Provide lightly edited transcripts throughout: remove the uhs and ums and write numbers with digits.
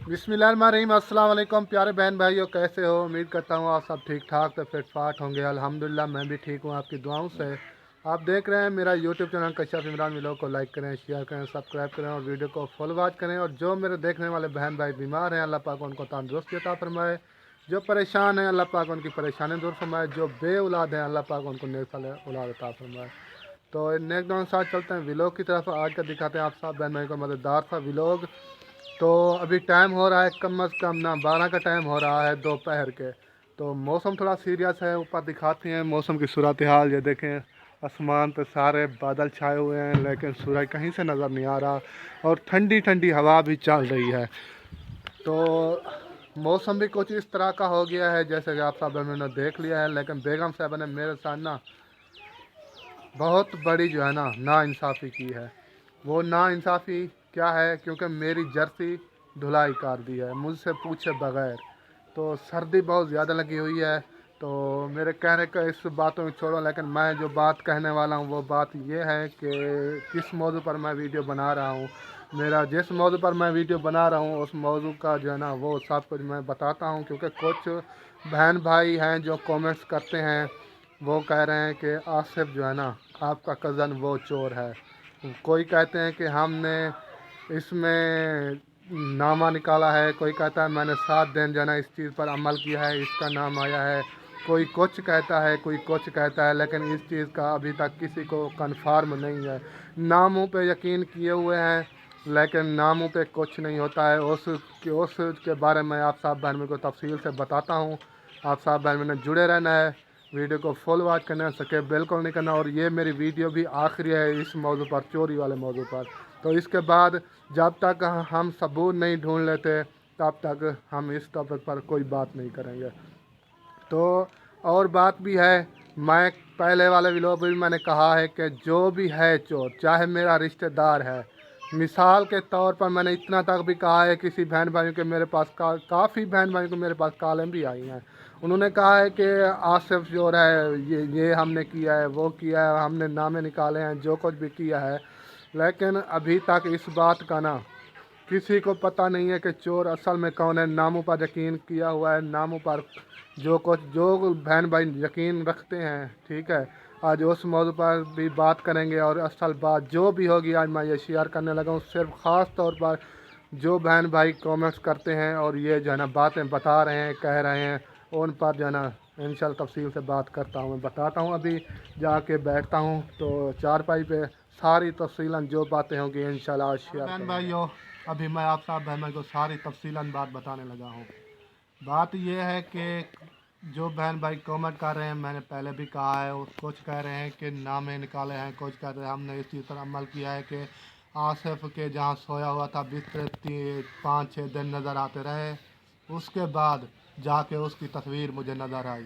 बिस्मिल्लाहिर्रहमानिर्रहीम। अस्सलाम वालेकुम प्यारे बहन भाइयों, कैसे हो? उम्मीद करता हूँ आप सब ठीक ठाक तो फिट फाट होंगे। अल्हम्दुलिल्लाह मैं भी ठीक हूँ आपकी दुआओं से। आप देख रहे हैं मेरा YouTube channel Kashyap Imran. Video को लाइक करें, शेयर करें, सब्सक्राइब करें और वीडियो को फॉलो वॉच करें। और जो मेरे देखने वाले बहन भाई बीमार हैं, अल्लाह पाक उनको तंदुरुस्ती अता फरमाए। जो परेशान हैं, अल्लाह पाक उनकी परेशानी दूर फरमाए। जो बे औलाद हैं, अल्लाह पाक उनको नेक औलाद अता फरमाए। तो नेक दोनों साथ चलते हैं व्लॉग की तरफ। आज का दिखाते हैं आप सब बहन भाई को मज़ेदार सा व्लॉग। तो अभी टाइम हो रहा है कम अज़ कम ना 12 का टाइम हो रहा है दोपहर के। तो मौसम थोड़ा सीरियस है। ऊपर दिखाते हैं मौसम की सूरत हाल। ये देखें आसमान पे सारे बादल छाए हुए हैं लेकिन सूरज कहीं से नज़र नहीं आ रहा और ठंडी ठंडी हवा भी चल रही है। तो मौसम भी कुछ इस तरह का हो गया है जैसे कि आप सब ने देख लिया है। लेकिन बेगम साहब ने मेरे साथ ना बहुत बड़ी जो है ना नाइंसाफ़ी की है। वो नाइंसाफ़ी क्या है? क्योंकि मेरी जर्सी धुलाई कर दी है मुझसे पूछे बगैर। तो सर्दी बहुत ज़्यादा लगी हुई है। तो मेरे कहने का इस बातों में छोड़ो, लेकिन मैं जो बात कहने वाला हूँ वो बात ये है कि किस मौजू पर मैं वीडियो बना रहा हूँ। मेरा जिस मौजू पर मैं वीडियो बना रहा हूँ उस मौजू का जो है ना वो सब कुछ मैं बताता हूँ। क्योंकि कुछ बहन भाई हैं जो कमेंट्स करते हैं, वो कह रहे हैं कि आसिफ जो है ना आपका कज़न वो चोर है। कोई कहते हैं कि हमने इसमें नामा निकाला है, कोई कहता है मैंने 7 दिन जो है ना इस चीज़ पर अमल किया है, इसका नाम आया है। कोई कुछ कहता है, कोई कुछ कहता है, लेकिन इस चीज़ का अभी तक किसी को कन्फर्म नहीं है। नामों पे यकीन किए हुए हैं लेकिन नामों पे कुछ नहीं होता है। उसके बारे में आप साहब बहन को तफसील से बताता हूँ। आप साहब बहन में जुड़े रहना है, वीडियो को फुल वॉच करना, सके बिल्कुल नहीं करना। और ये मेरी वीडियो भी आखिरी है इस मौजू पर, चोरी वाले मौजू पर। तो इसके बाद जब तक हम सबूत नहीं ढूंढ लेते तब तक हम इस टॉपिक पर कोई बात नहीं करेंगे। तो और बात भी है, मैं पहले वाले वीडियो में भी मैंने कहा है कि जो भी है चोर, चाहे मेरा रिश्तेदार है। मिसाल के तौर पर मैंने इतना तक भी कहा है किसी बहन भाइयों के मेरे पास काफ़ी बहन भाइयों को मेरे पास कॉलें भी आई हैं। उन्होंने कहा है कि आसिफ चोर है, ये हमने किया है, वो किया है, हमने नामे निकाले हैं, जो कुछ भी किया है। लेकिन अभी तक इस बात का ना किसी को पता नहीं है कि चोर असल में कौन है। नामों पर यकीन किया हुआ है, नामों पर जो बहन भाई यकीन रखते हैं, ठीक है। आज उस मौजू पर भी बात करेंगे और असल बात जो भी होगी आज मैं ये शेयर करने लगा हूँ सिर्फ ख़ास तौर पर जो बहन भाई कमेंट्स करते हैं और ये जो है ना बातें बता रहे हैं, कह रहे हैं, उन पर जो है ना इंशाल्लाह तफसील से बात करता हूँ। मैं बताता हूँ, अभी जाके बैठता हूँ तो चारपाई पे सारी तफसीलन जो बातें होंगी इंशाल्लाह शेयर बहन भाइयों। अभी मैं आप साहब बहन भाई को सारी तफसीलन बात बताने लगा हूँ। बात यह है कि जो बहन भाई कमेंट कर रहे हैं, मैंने पहले भी कहा है, कुछ कह रहे हैं कि नामे निकाले हैं, कुछ कह रहे हैं हमने इस चीज़ पर अमल किया है कि आसिफ के जहाँ सोया हुआ था बिस्तर 5-6 दिन नज़र आते रहे, उसके बाद जाके उसकी तस्वीर मुझे नज़र आई।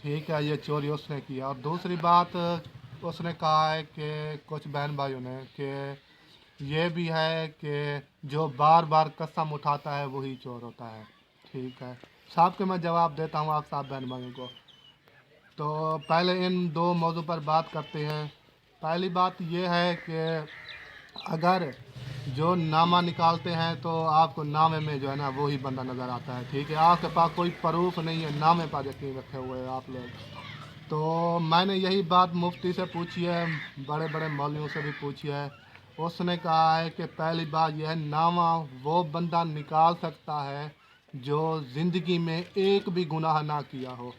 ठीक है, ये चोरी उसने किया। और दूसरी बात उसने कहा है कि कुछ बहन भाइयों ने कि ये भी है कि जो बार बार कसम उठाता है वही चोर होता है। ठीक है, साहब के मैं जवाब देता हूँ आप साहब बहन भाइयों को। तो पहले इन दो मौजू पर बात करते हैं। पहली बात यह है कि अगर जो नामा निकालते हैं तो आपको नामे में जो है ना वही बंदा नज़र आता है। ठीक है, आपके पास कोई प्रूफ नहीं है, नामे पर यकीन रखे हुए हैं आप लोग। तो मैंने यही बात मुफ्ती से पूछी है, बड़े बड़े मौलवियों से भी पूछी है। उसने कहा है कि पहली बात यह है, नामा वो बंदा निकाल सकता है जो ज़िंदगी में एक भी गुनाह ना किया हो,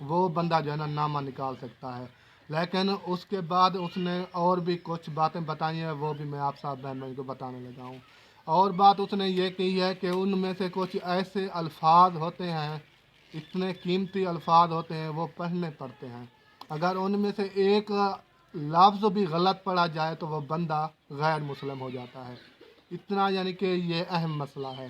वो बंदा जो है ना नामा निकाल सकता है। लेकिन उसके बाद उसने और भी कुछ बातें बताई हैं, वो भी मैं आप साहब बहन भाई को बताने लगा हूँ। और बात उसने ये की है कि उनमें से कुछ ऐसे अल्फाज होते हैं, इतने कीमती अल्फाज होते हैं, वो पढ़ने पड़ते हैं। अगर उनमें से एक लफ्ज़ भी गलत पढ़ा जाए तो वह बंदा गैर मुस्लिम हो जाता है। इतना यानी कि ये अहम मसला है।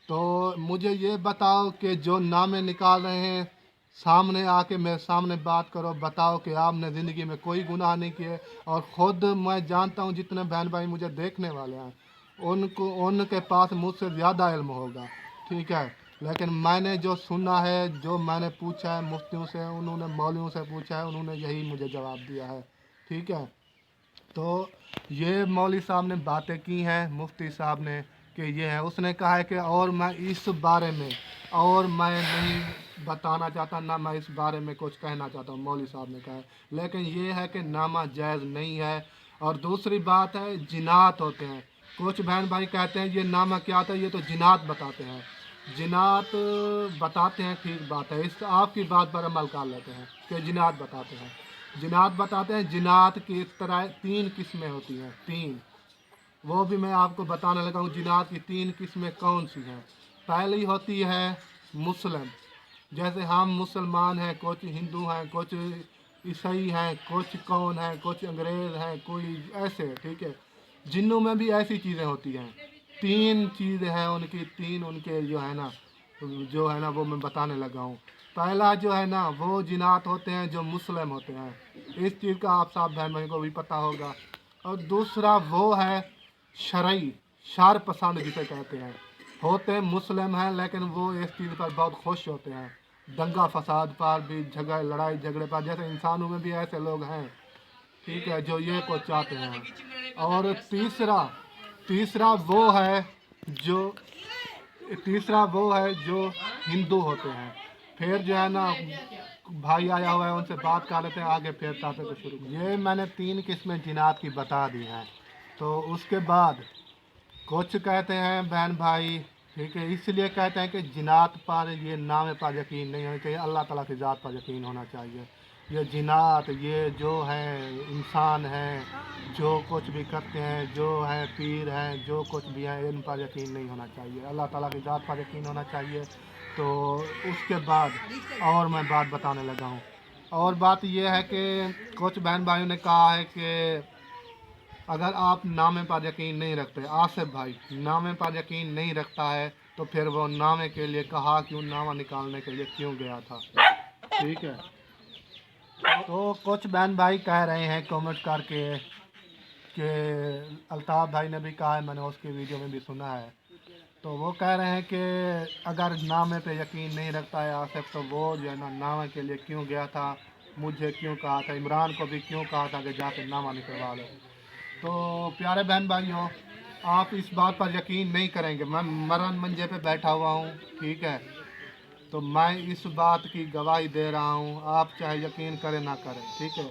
तो मुझे ये बताओ कि जो नामे निकाल रहे हैं, सामने आके मेरे सामने बात करो, बताओ कि आपने ज़िंदगी में कोई गुनाह नहीं किए। और ख़ुद मैं जानता हूँ जितने बहन भाई मुझे देखने वाले हैं उनके पास मुझसे ज़्यादा इल्म होगा। ठीक है, लेकिन मैंने जो सुना है, जो मैंने पूछा है मुफ्तियों से, उन्होंने मौलवियों से पूछा है, उन्होंने यही मुझे जवाब दिया है। ठीक है, तो ये मौलवी साहब ने बातें की हैं, मुफ्ती साहब ने, कि ये है। उसने कहा है कि और मैं इस बारे में और मैं नहीं बताना चाहता, ना मैं इस बारे में कुछ कहना चाहता हूँ, मौलवी साहब ने कहा है। लेकिन ये है कि नामा जायज़ नहीं है। और दूसरी बात है, जिनात होते हैं। कुछ बहन भाई कहते हैं ये नामा क्या होता है, ये तो जिनात बताते हैं। जिनात बताते हैं, ठीक बात है, इस आपकी बात पर अमल कर लेते हैं कि जिनात बताते हैं। जिनात बताते हैं, जिनात की इस तरह 3 किस्में होती हैं, 3। वो भी मैं आपको बताने लगा हूँ जिनात की 3 किस्में कौन सी हैं। पहली होती है मुस्लिम, जैसे हम मुसलमान हैं, कुछ हिंदू हैं, कुछ ईसाई हैं, कुछ कौन हैं, कुछ अंग्रेज़ हैं, कोई ऐसे, ठीक है। जिन्नों में भी ऐसी चीज़ें होती हैं। 3 चीज़ें हैं उनकी, 3 उनके जो है ना वो मैं बताने लगा हूँ। पहला जो है ना वो जिनात होते हैं जो मुस्लिम होते हैं, इस चीज़ का आप सब बहन भाई को भी पता होगा। और दूसरा वो है शरई, शर पसंद जिसे कहते हैं, होते मुस्लिम हैं लेकिन वो इस चीज़ पर बहुत खुश होते हैं, दंगा फसाद पर भी, लड़ाई झगड़े पर, जैसे इंसानों में भी ऐसे लोग हैं, ठीक है, जो ये को चाहते हैं। और जो तीसरा वो है जो हिंदू होते हैं। फिर जो है ना भाई आया हुआ है, उनसे बात कर लेते हैं आगे, फिर ताते को शुरू। ये मैंने 3 किस्में जिनात की बता दी हैं। तो उसके बाद कुछ कहते हैं बहन भाई, ठीक है, इसलिए कहते हैं कि जिनात पर, ये नाम पर यकीन नहीं होना चाहिए, अल्लाह ताला की ज़ात पर यकीन होना चाहिए। ये जिनात, ये जो हैं इंसान हैं, जो कुछ भी करते हैं, जो हैं पीर हैं, जो कुछ भी हैं, इन पर यकीन नहीं होना चाहिए, अल्लाह ताला की ज़ात पर यकीन होना चाहिए। तो उसके बाद और मैं बात बताने लगा हूँ। और बात यह है कि कुछ बहन भाइयों ने कहा है कि अगर आप नामे पर यकीन नहीं रखते, आसिफ भाई नामे पर यकीन नहीं रखता है, तो फिर वो नामे के लिए कहा क्यों, नामा निकालने के लिए क्यों गया था, ठीक है। तो कुछ बहन भाई कह रहे हैं कमेंट करके कि अल्ताफ़ भाई ने भी कहा है, मैंने उसकी वीडियो में भी सुना है, तो वो कह रहे हैं कि अगर नामे पे यकीन नहीं रखता है आसिफ, तो वो जो है ना नामे के लिए क्यों गया था, मुझे क्यों कहा था, इमरान को भी क्यों कहा था कि जाके नामा निकलवा लो। तो प्यारे बहन भाइयों, आप इस बात पर यकीन नहीं करेंगे, मैं मरण मंजे पे बैठा हुआ हूँ, ठीक है, तो मैं इस बात की गवाही दे रहा हूँ, आप चाहे यकीन करें ना करें, ठीक है।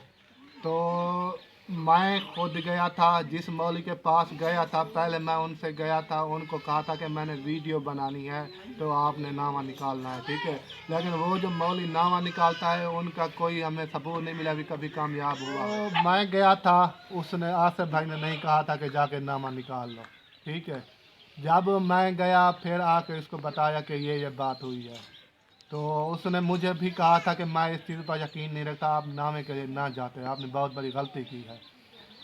तो मैं खुद गया था, जिस मौलवी के पास गया था, पहले मैं उनसे गया था, उनको कहा था कि मैंने वीडियो बनानी है, तो आपने नामा निकालना है, ठीक है। लेकिन वो जो मौलवी नामा निकालता है, उनका कोई हमें सबूत नहीं मिला, अभी कभी कामयाब हुआ। तो मैं गया था, उसने, आसिफ भाई ने नहीं कहा था कि जाके नामा निकाल लो, ठीक है। जब मैं गया, फिर आके इसको बताया कि ये बात हुई है, तो उसने मुझे भी कहा था कि मैं इस चीज़ पर यकीन नहीं रखता, आप नामे के लिए ना जाते, आपने बहुत बड़ी गलती की है,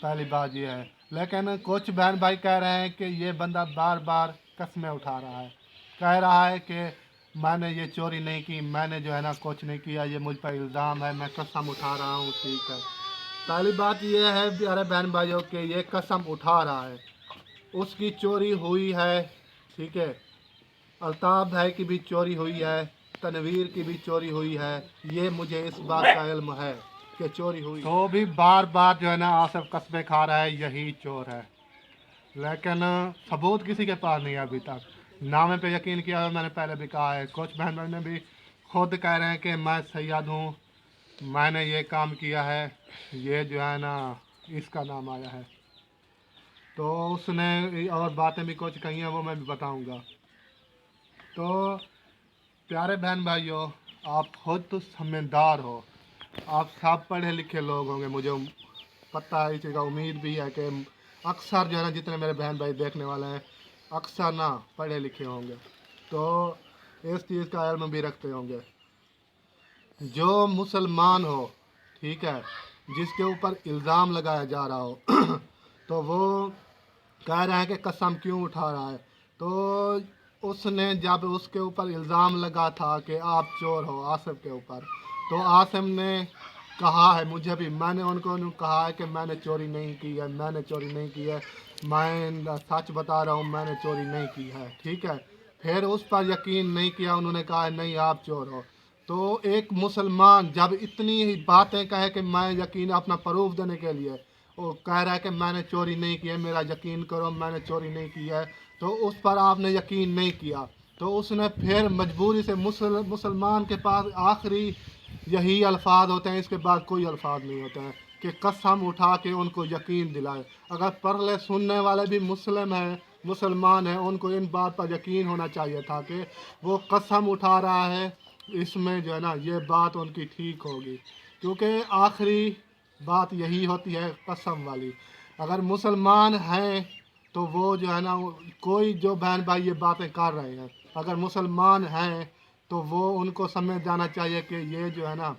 पहली बात ये है। लेकिन कुछ बहन भाई कह रहे हैं कि ये बंदा बार बार कस्में उठा रहा है, कह रहा है कि मैंने ये चोरी नहीं की, मैंने जो है ना कुछ नहीं किया, ये मुझ पर इल्ज़ाम है, मैं कसम उठा रहा हूँ, ठीक है। पहली बात ये है प्यारे बहन भाइयों कि ये कसम उठा रहा है, उसकी चोरी हुई है, ठीक है, अल्ताफ़ भाई की भी चोरी हुई है, तनवीर की भी चोरी हुई है, ये मुझे इस बात का इल्म है कि चोरी हुई। तो भी बार बार जो है ना आसिफ कस्में खा रहा है यही चोर है, लेकिन सबूत किसी के पास नहीं है अभी तक। नामे पे यकीन किया है, मैंने पहले भी कहा है, कुछ बहन भाई ने भी खुद कह रहे हैं कि मैं सैयद हूँ, मैंने ये काम किया है, ये जो है ना इसका नाम आया है। तो उसने और बातें भी कुछ कही हैं, वो मैं भी बताऊँगा। तो प्यारे बहन भाइयों, आप खुद तो समझदार हो, आप सब पढ़े लिखे लोग होंगे, मुझे पता है, इस चीज़ का उम्मीद भी है कि अक्सर जो है ना जितने मेरे बहन भाई देखने वाले हैं, अक्सर ना पढ़े लिखे होंगे, तो इस चीज़ का इल्म भी रखते होंगे। जो मुसलमान हो, ठीक है, जिसके ऊपर इल्ज़ाम लगाया जा रहा हो तो वो कह रहा है कि कसम क्यों उठा रहा है, तो उसने जब उसके ऊपर इल्ज़ाम लगा था कि आप चोर हो आसिफ के ऊपर, तो आसिफ ने कहा है, मुझे भी, मैंने उनको कहा है कि मैंने चोरी नहीं की है, मैंने चोरी नहीं की है, मैं सच बता रहा हूँ, मैंने चोरी नहीं की है, ठीक है। फिर उस पर यकीन नहीं किया, उन्होंने कहा है नहीं आप चोर हो। तो एक मुसलमान जब इतनी ही बातें कहे कि मैं यकीन अपना प्रूफ देने के लिए वो कह रहा है कि मैंने चोरी नहीं की है, मेरा यकीन करो मैंने चोरी नहीं की है, तो उस पर आपने यकीन नहीं किया, तो उसने फिर मजबूरी से मुसलमान के पास आखिरी यही अल्फाज होते हैं, इसके बाद कोई अल्फाज नहीं होते हैं कि कसम उठा के उनको यकीन दिलाए। अगर पहले सुनने वाले भी मुस्लिम हैं, मुसलमान हैं, उनको इन बात पर यकीन होना चाहिए था कि वो कसम उठा रहा है, इसमें जो है ना ये बात उनकी ठीक होगी, क्योंकि आखिरी बात यही होती है कसम वाली। अगर मुसलमान हैं तो वो जो है ना, कोई जो बहन भाई ये बातें कर रहे हैं, अगर मुसलमान हैं तो वो उनको समझ जाना चाहिए कि ये जो है ना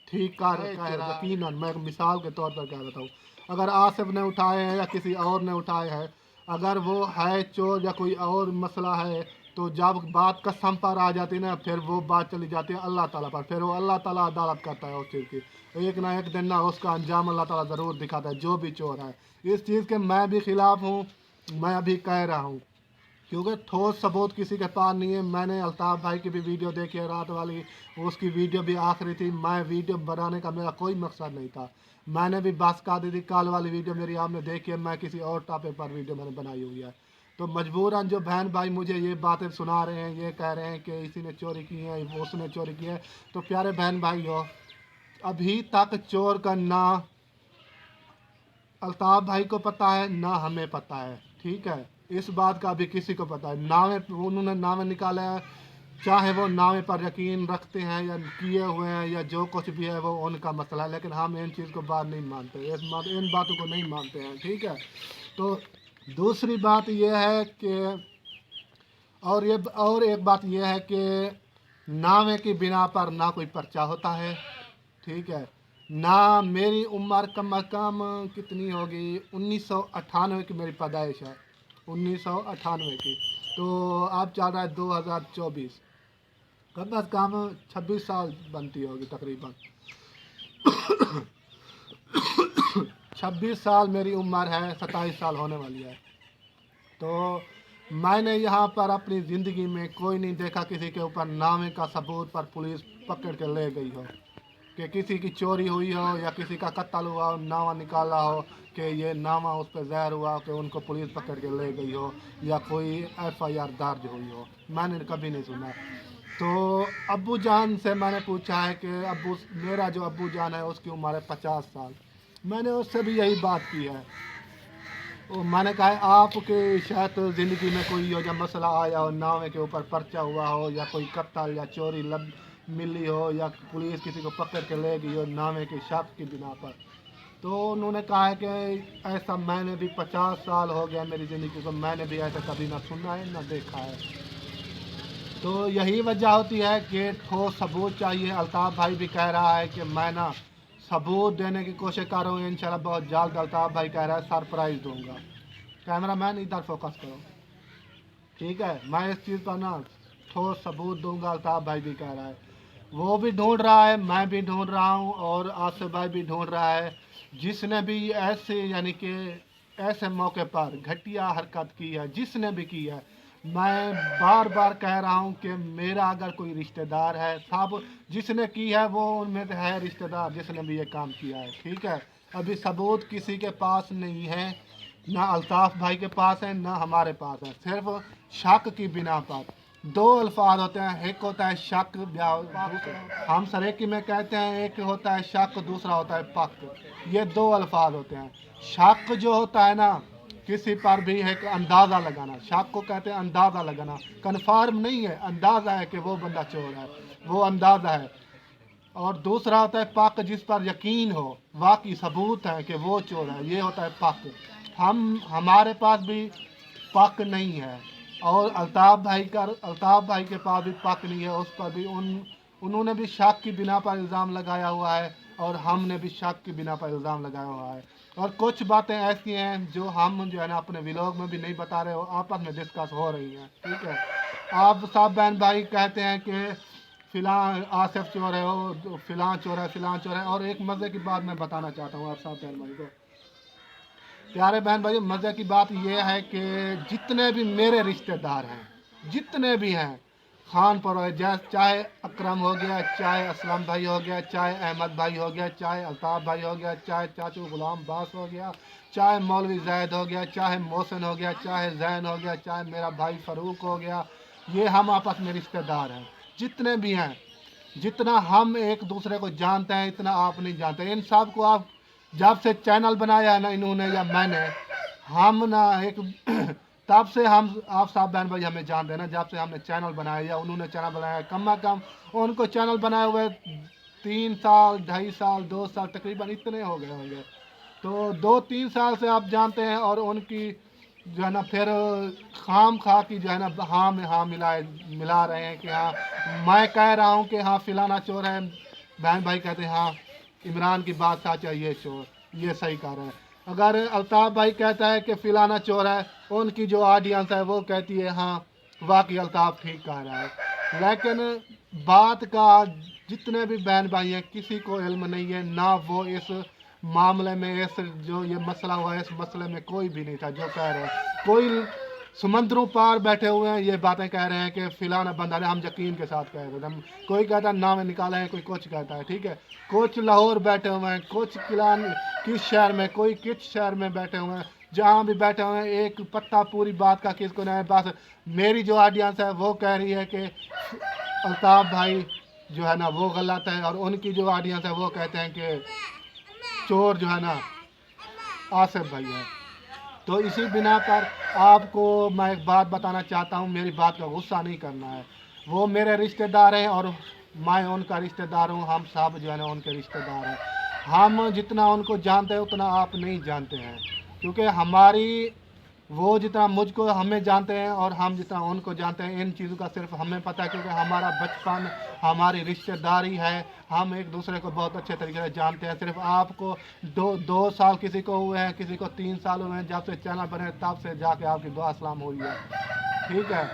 ठीक कर यकीनन। मैं मिसाल के तौर पर कह देता हूँ, अगर आसिफ ने उठाए हैं या किसी और ने उठाए हैं, अगर वो है चोर या कोई और मसला है, तो जब बात कसम पर आ जाती है ना, फिर वो बात चली जाती है अल्लाह ताला पर, फिर वो अल्लाह ताला अदालत करता है उस चीज़ की। एक ना एक दिन ना उसका अंजाम अल्लाह ताला ज़रूर दिखाता है, जो भी चोर है। इस चीज़ के मैं भी ख़िलाफ़ हूँ, मैं अभी कह रहा हूँ, क्योंकि ठोस सबूत किसी के पास नहीं है। मैंने अल्ताफ़ भाई की भी वीडियो देखी है रात वाली, उसकी वीडियो भी आखिरी थी। मैं वीडियो बनाने का मेरा कोई मकसद नहीं था, मैंने भी बस का दी थी। कल वाली वीडियो मेरी आपने देखी है, मैं किसी और टॉपिक पर वीडियो मैंने बनाई हुई है। तो मजबूरन जो बहन भाई मुझे ये बातें सुना रहे हैं, ये कह रहे हैं कि इसी ने चोरी की है, उसने चोरी की है, तो प्यारे बहन भाई हो, अभी तक चोर का ना अल्ताफ़ भाई को पता है ना हमें पता है, ठीक है। इस बात का अभी किसी को पता है। नावे उन्होंने नावे निकाले हैं, चाहे वो नावे पर यकीन रखते हैं या किए हुए हैं या जो कुछ भी है वो उनका मसला है, लेकिन हम इन चीज़ को बात नहीं मानते, इन बातों को नहीं मानते हैं, ठीक है। तो दूसरी बात यह है कि और एक बात यह है कि नावे की बिना पर ना कोई पर्चा होता है, ठीक है ना। मेरी उम्र कम अज़ कम कितनी होगी, 1998 की मेरी पैदाइश है, 1998 की। तो अब चल रहा है 2024, कम अज़ कम 26 साल बनती होगी तकरीबन। 26 साल मेरी उम्र है, 27 साल होने वाली है। तो मैंने यहाँ पर अपनी ज़िंदगी में कोई नहीं देखा किसी के ऊपर नामे का सबूत पर पुलिस पकड़ के ले गई हो, कि किसी की चोरी हुई हो या किसी का कत्ल हुआ हो, नामा निकाला हो कि ये नामा उस पर ज़हर हुआ कि उनको पुलिस पकड़ के ले गई हो, या कोई FIR दर्ज हुई हो, मैंने कभी नहीं सुना। तो अब्बू जान से मैंने पूछा है कि मेरा जो अब्बू जान है उसकी उम्र है 50 साल, मैंने उससे भी यही बात की है। तो मैंने कहा है आपके शायद ज़िंदगी में कोई हो जब मसला आया हो, नावे के ऊपर पर्चा हुआ हो या कोई कत्ल या चोरी मिली हो या पुलिस किसी को पकड़ के ले गई हो नावे के शक की बिना पर। तो उन्होंने कहा है कि ऐसा मैंने भी 50 साल हो गया मेरी ज़िंदगी को, मैंने भी ऐसा कभी ना सुना है ना देखा है। तो यही वजह होती है कि ठोस सबूत चाहिए। अल्ताफ़ भाई भी कह रहा है कि मैं ना सबूत देने की कोशिश कर रहा हूँ, इंशाल्लाह बहुत जल्द। अल्ताफ़ भाई कह रहा है सरप्राइज़ दूंगा। कैमरा मैन इधर फोकस करो, ठीक है। मैं इस चीज़ पर ना ठोस सबूत दूंगा, अल्ताफ़ भाई भी कह रहा है। वो भी ढूंढ रहा है, मैं भी ढूंढ रहा हूँ और आसिफ भाई भी ढूंढ रहा है। जिसने भी ऐसे यानी कि ऐसे मौके पर घटिया हरकत की है, जिसने भी की है, मैं बार बार कह रहा हूँ कि मेरा अगर कोई रिश्तेदार है, सब जिसने की है वो उनमें से है रिश्तेदार जिसने भी ये काम किया है, ठीक है। अभी सबूत किसी के पास नहीं है, ना अल्ताफ़ भाई के पास है ना हमारे पास है। सिर्फ शक की बिना पर दो अल्फाज होते हैं, एक होता है शक, हम सरेकी में कहते हैं, एक होता है शक, दूसरा होता है पक। ये दो अल्फाज होते हैं। शक जो होता है ना, किसी पर भी एक अंदाज़ा लगाना, शक को कहते हैं अंदाज़ा लगाना, कन्फर्म नहीं है, अंदाज़ा है कि वो बंदा चोर है, वो अंदाज़ा है। और दूसरा होता है पक, जिस पर यकीन हो, वाकई सबूत है कि वो चोर है, ये होता है पक। हमारे पास भी पक नहीं है, और अल्ताफ़ भाई के पास भी पक नहीं है, उस पर भी उन्होंने भी शक की बिना पर इल्ज़ाम लगाया हुआ है और हमने भी शक की बिना पर इल्ज़ाम लगाया हुआ है। और कुछ बातें ऐसी हैं जो हम जो है ना अपने व्लॉग में भी नहीं बता रहे हो, आपस में डिस्कस हो रही हैं, ठीक है। आप सब बहन भाई कहते हैं कि फ़िलहाल आसिफ चोर है, वो फ़िलहाल चोर है, फ़िलहाल चोर है। और एक मज़े की बात मैं बताना चाहता हूँ आप सब बहन भाई को, प्यारे बहन भाई, मज़े की बात यह है कि जितने भी मेरे रिश्तेदार हैं, जितने भी हैं, खान पर हो, चाहे अकरम हो गया, चाहे असलम भाई हो गया, चाहे अहमद भाई हो गया, चाहे अल्ताफ़ भाई हो गया, चाहे चाचू गुलाम बास हो गया, चाहे मौलवी जैद हो गया, चाहे मोहसिन हो गया, चाहे जैन हो गया, चाहे मेरा भाई फ़ारूक हो गया, ये हम आपस में रिश्तेदार हैं। जितने भी हैं, जितना हम एक दूसरे को जानते हैं इतना आप नहीं जानते। इन सब को आप जब से चैनल बनाया है ना इन्होंने या मैंने, हम ना एक तब से हम आप साहब बहन भाई हमें जानते हैं ना, जब से हमने चैनल बनाया या उन्होंने चैनल बनाया, कम से कम उनको चैनल बनाए हुए 3 साल 2.5 साल 2 साल तकरीबन इतने हो गए होंगे। तो 2-3 साल से आप जानते हैं, और उनकी जो है ना फिर खाम खा की जो है ना हाँ में हाँ मिला रहे हैं कि हाँ मैं कह रहा हूँ कि हाँ फिलाना चोर है, बहन भाई कहते हैं हाँ इमरान की बात सच है, ये चोर ये सही कह रहे हैं। अगर अल्ताफ़ भाई कहता है कि फिलाना चोर है, उनकी जो ऑडियंस है वो कहती है हाँ वाकई अल्ताफ़ ठीक कह रहा है। लेकिन बात का जितने भी बहन भाई हैं किसी को इल्म नहीं है, ना वो इस मामले में इस जो ये मसला हुआ है इस मसले में कोई भी नहीं था जो कह रहे हैं। कोई समंदरों पार बैठे हुए हैं ये बातें कह रहे हैं कि फिलाना बंदा है, हम यकीन के साथ कह रहे हैं। कोई कहता है नाम निकाले हैं, कोई कुछ कहता है, ठीक है। कुछ लाहौर बैठे हुए हैं, कुछ किस शहर में, कोई किस शहर में बैठे हुए हैं, जहाँ भी बैठे हुए हैं एक पत्ता पूरी बात का किसको नहीं है। बस मेरी जो ऑडियंस है वो कह रही है कि अल्ताफ़ भाई जो है ना वो गलत है, और उनकी जो ऑडियंस है वो कहते हैं कि चोर जो है ना आसिफ भाई है। तो इसी बिना पर आपको मैं एक बात बताना चाहता हूँ, मेरी बात का गुस्सा नहीं करना है। वो मेरे रिश्तेदार हैं और मैं उनका रिश्तेदार हूँ, हम सब जो है ना उनके रिश्तेदार हैं। हम जितना उनको जानते हैं उतना आप नहीं जानते हैं, क्योंकि हमारी वो जितना मुझको हमें जानते हैं और हम जितना उनको जानते हैं इन चीज़ों का सिर्फ हमें पता है, क्योंकि हमारा बचपन हमारी रिश्तेदारी है, हम एक दूसरे को बहुत अच्छे तरीके से जानते हैं। सिर्फ आपको 2 साल किसी को हुए हैं, किसी को 3 साल हुए हैं, जब से चैनल बने तब से जाके आपकी दुआ सलाम हुई है, ठीक है।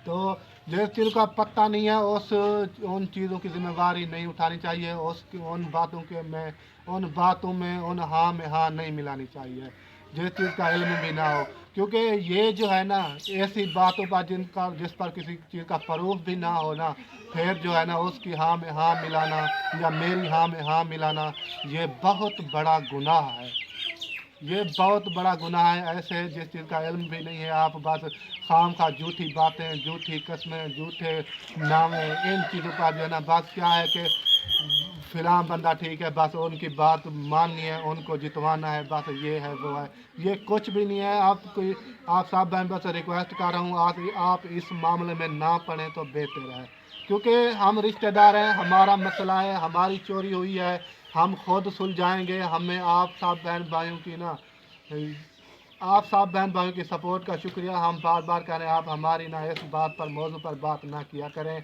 तो जिस चीज़ का पता नहीं है उन चीज़ों की जिम्मेवारी नहीं उठानी चाहिए, उन बातों में उन हाँ में हाँ नहीं मिलानी चाहिए जिस चीज़ का इल्म भी ना हो। क्योंकि ये जो है ना ऐसी बातों पर जिस पर किसी चीज़ का प्रूफ भी ना हो ना, फिर जो है ना उसकी हाँ में हाँ मिलाना या मेरी हाँ में हाँ मिलाना, ये बहुत बड़ा गुनाह है, ये बहुत बड़ा गुनाह है। ऐसे जिस चीज़ का इल्म भी नहीं है आप बस खाम खा झूठी बातें, झूठी कस्में, झूठे नामे, इन चीज़ों का जो है ना बस क्या है कि फिलहाल बंदा ठीक है, बस उनकी बात माननी है, उनको जितवाना है, बस ये है वो है, ये कुछ भी नहीं है। आप सब बहन बस रिक्वेस्ट कर रहा हूँ आप इस मामले में ना पड़ें तो बेहतर है, क्योंकि हम रिश्तेदार हैं, हमारा मसला है, हमारी चोरी हुई है, हम खुद सुलझाएंगे। हमें आप सब बहन भाइयों की ना आप सब बहन भाइयों की सपोर्ट का शुक्रिया। हम बार बार कह रहे हैं आप हमारी ना इस बात पर मौजू पर बात ना किया करें।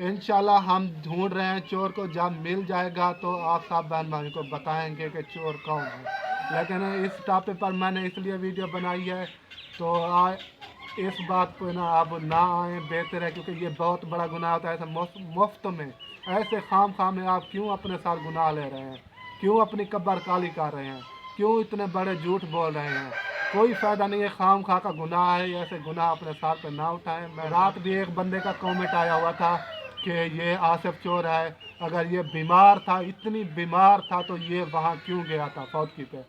इंशाल्लाह हम ढूंढ रहे हैं चोर को, जब मिल जाएगा तो आप सब बहन भाइयों को बताएंगे कि चोर कौन है। लेकिन इस टॉपिक पर मैंने इसलिए वीडियो बनाई है तो इस बात पर ना अब ना आए बेहतर है, क्योंकि ये बहुत बड़ा गुनाह होता है। ऐसे मुफ्त में ऐसे खाम में आप क्यों अपने साथ गुनाह ले रहे हैं, क्यों अपनी कब्र काली कर रहे हैं, क्यों इतने बड़े झूठ बोल रहे हैं? कोई फ़ायदा नहीं है, खाम खा का गुनाह है, ऐसे गुनाह अपने साथ पे ना उठाएं। मैं रात भी एक बंदे का कमेंट आया हुआ था कि ये आसिफ चोर है, अगर ये बीमार था, इतनी बीमार था तो ये वहाँ क्यों गया था फौतकी पे।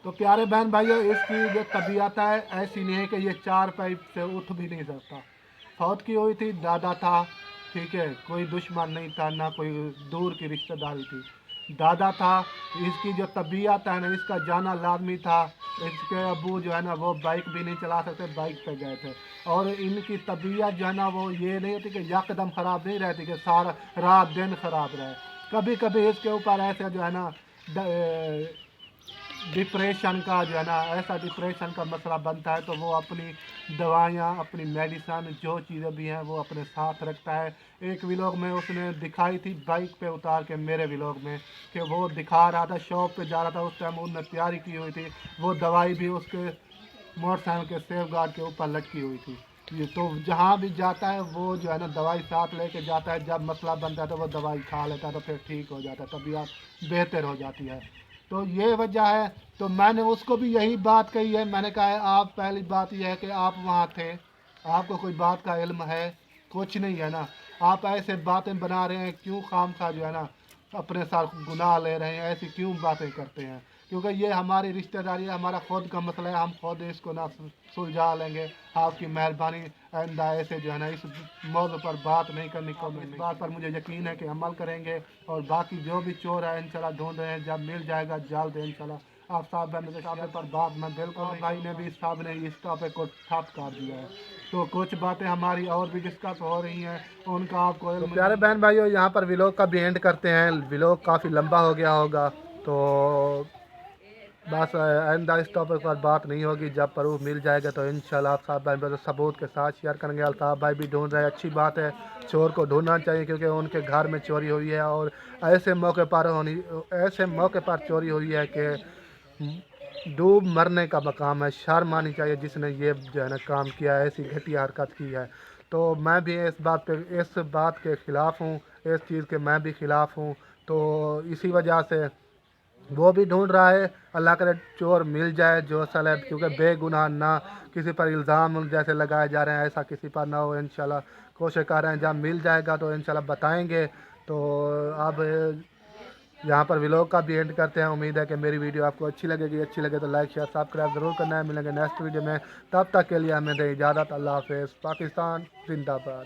तो प्यारे बहन भाइयों इसकी जो तबीयत है ऐसी नहीं है कि ये 4 पैर से उठ भी नहीं सकता। फौतकी हुई थी, दादा था, ठीक है, कोई दुश्मन नहीं था, ना कोई दूर की रिश्तेदारी थी, दादा था। इसकी जो तबीयत है ना इसका जाना लाजमी था। इसके अबू जो है ना वो बाइक भी नहीं चला सकते, बाइक पे गए थे। और इनकी तबीयत जो है ना वो ये नहीं होती कि यकदम ख़राब नहीं रहती कि सारा रात दिन ख़राब रहे। कभी कभी इसके ऊपर ऐसे जो है ना डिप्रेशन का जो है ना ऐसा डिप्रेशन का मसला बनता है, तो वो अपनी दवाइयाँ अपनी मेडिसन जो चीज़ें भी हैं वो अपने साथ रखता है। एक व्लॉग में उसने दिखाई थी बाइक पे उतार के, मेरे व्लॉग में, कि वो दिखा रहा था शॉप पे जा रहा था, उस टाइम उसने तैयारी की हुई थी, वो दवाई भी उसके मोटरसाइकिल के सेफ गार्ड के ऊपर लटकी हुई थी। ये तो जहाँ भी जाता है वो जो है ना दवाई साथ लेके जाता है, जब मसला बनता है तो वो दवाई खा लेता है तो फिर ठीक हो जाता है, तबीयत बेहतर हो जाती है। तो ये वजह है। तो मैंने उसको भी यही बात कही है, मैंने कहा है आप पहली बात यह है कि आप वहाँ थे, आपको कोई बात का इल्म है, कुछ नहीं है ना। आप ऐसे बातें बना रहे हैं, क्यों खामखा जो है ना अपने साथ गुनाह ले रहे हैं, ऐसी क्यों बातें करते हैं? क्योंकि ये हमारी रिश्तेदारी है, हमारा खुद का मसला है, हम खुद इसको ना सुलझा लेंगे। आपकी मेहरबानी, आइंदा ऐसे जो है ना इस मौजू पर बात नहीं करनी को। इस बात पर मुझे यकीन है कि अमल करेंगे, और बाकी जो भी चोर है इंशाल्लाह ढूंढ रहे हैं, जब मिल जाएगा जल्द इंशाल्लाह। आप साहब ने टॉपिक पर बात मैं बिल्कुल, भाई ने भी साहब ने इस टॉपिक को ठप कर दिया है। तो कुछ बातें हमारी और भी डिस्कस हो रही हैं, उनका आपको तो प्यारे बहन भाइयों, यहाँ पर व्लॉग का भी एंड करते हैं। व्लॉग काफ़ी लंबा हो गया होगा, तो बस आइंदा इस टॉपिक पर बात नहीं होगी। जब प्रूफ मिल जाएगा तो इंशाल्लाह आप साहब भाई तो सबूत के साथ शेयर करेंगे। अल्ताफ़ भाई भी ढूंढ रहे हैं, अच्छी बात है, चोर को ढूंढना चाहिए, क्योंकि उनके घर में चोरी हुई है, और ऐसे मौके पर चोरी हुई है कि डूब मरने का मकाम है। शर्म आनी चाहिए जिसने ये जो है ना काम किया है, ऐसी घटिया हरकत की है। तो मैं भी इस बात के ख़िलाफ़ हूँ, इस चीज़ के मैं भी ख़िलाफ़ हूँ। तो इसी वजह से वो भी ढूंढ रहा है, अल्लाह करे चोर मिल जाए जो असल है, क्योंकि बेगुनाह ना किसी पर इल्ज़ाम जैसे लगाए जा रहे हैं ऐसा किसी पर ना हो। इंशाल्लाह कोशिश कर रहे हैं, जब मिल जाएगा तो इंशाल्लाह बताएंगे। तो अब यहाँ पर व्लॉग का भी एंड करते हैं। उम्मीद है कि मेरी वीडियो आपको अच्छी लगेगी, अच्छी लगे तो लाइक शेयर सब्सक्राइब ज़रूर करना है। मिलेंगे नेक्स्ट वीडियो में, तब तक के लिए हमें दे इजाज़त। अल्लाह हाफ़िज़। पाकिस्तान जिंदाबाद।